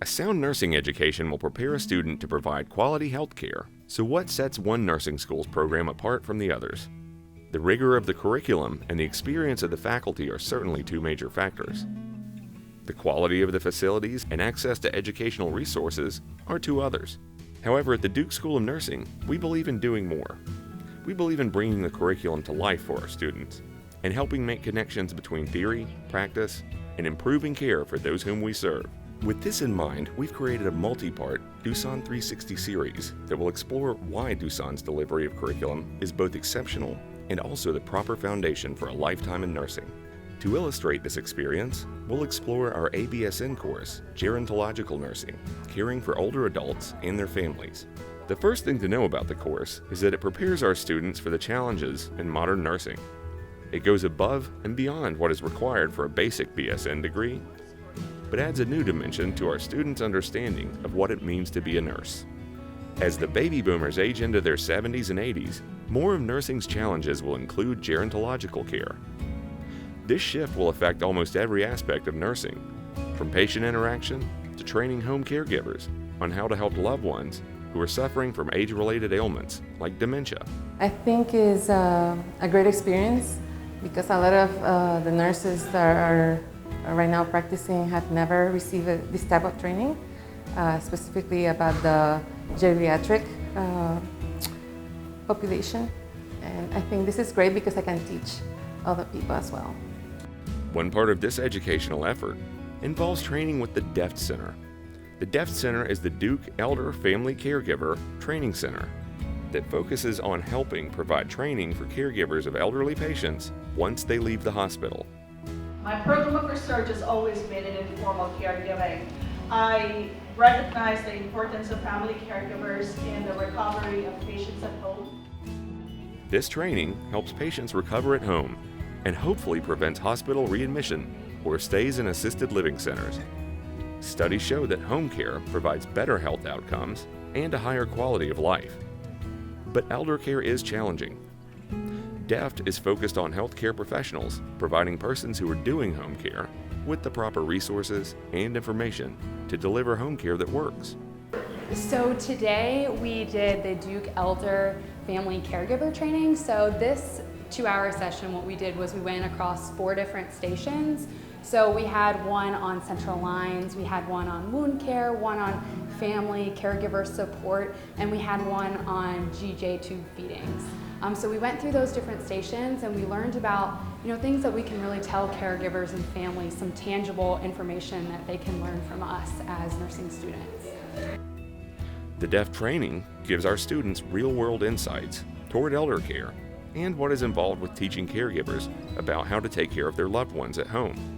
A sound nursing education will prepare a student to provide quality health care. So what sets one nursing school's program apart from the others? The rigor of the curriculum and the experience of the faculty are certainly two major factors. The quality of the facilities and access to educational resources are two others. However, at the Duke School of Nursing, we believe in doing more. We believe in bringing the curriculum to life for our students and helping make connections between theory, practice, and improving care for those whom we serve. With this in mind, we've created a multi-part DUSON 360 series that will explore why DUSON's delivery of curriculum is both exceptional and also the proper foundation for a lifetime in nursing. To illustrate this experience, we'll explore our ABSN course, Gerontological Nursing, caring for older adults and their families. The first thing to know about the course is that it prepares our students for the challenges in modern nursing. It goes above and beyond what is required for a basic BSN degree, but adds a new dimension to our students' understanding of what it means to be a nurse. As the baby boomers age into their 70s and 80s, more of nursing's challenges will include gerontological care. This shift will affect almost every aspect of nursing, from patient interaction to training home caregivers on how to help loved ones who are suffering from age-related ailments like dementia. I think it's a great experience because a lot of the nurses that are right now practicing have never received this type of training, specifically about the geriatric population. And I think this is great because I can teach other people as well. One part of this educational effort involves training with the DEFT Center. The DEFT Center is the Duke Elder Family Caregiver Training Center that focuses on helping provide training for caregivers of elderly patients once they leave the hospital. My program of research has always been in informal caregiving. I recognize the importance of family caregivers in the recovery of patients at home. This training helps patients recover at home and hopefully prevents hospital readmission or stays in assisted living centers. Studies show that home care provides better health outcomes and a higher quality of life. But elder care is challenging. DEFT is focused on healthcare professionals, providing persons who are doing home care with the proper resources and information to deliver home care that works. So today we did the Duke Elder Family Caregiver Training. So this 2-hour session, what we did was we went across 4 different stations. So we had one on central lines, we had one on wound care, one on family caregiver support, and we had one on GJ tube feedings. So we went through those different stations and we learned about things that we can really tell caregivers and families, some tangible information that they can learn from us as nursing students. The DEFT training gives our students real-world insights toward elder care and what is involved with teaching caregivers about how to take care of their loved ones at home.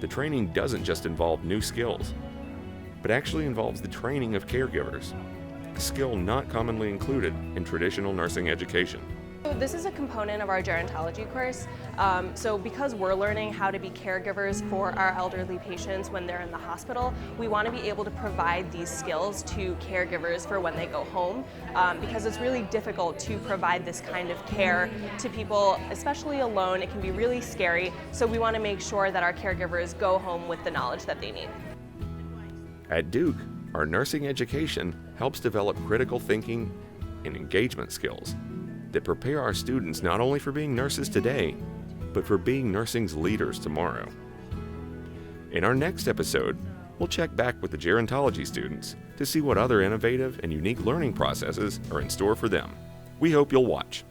The training doesn't just involve new skills, but actually involves the training of caregivers, a skill not commonly included in traditional nursing education. This is a component of our gerontology course. So because we're learning how to be caregivers for our elderly patients when they're in the hospital, we want to be able to provide these skills to caregivers for when they go home, because it's really difficult to provide this kind of care to people, especially alone. It can be really scary, so we want to make sure that our caregivers go home with the knowledge that they need. At Duke, our nursing education helps develop critical thinking and engagement skills that prepare our students not only for being nurses today, but for being nursing's leaders tomorrow. In our next episode, we'll check back with the gerontology students to see what other innovative and unique learning processes are in store for them. We hope you'll watch.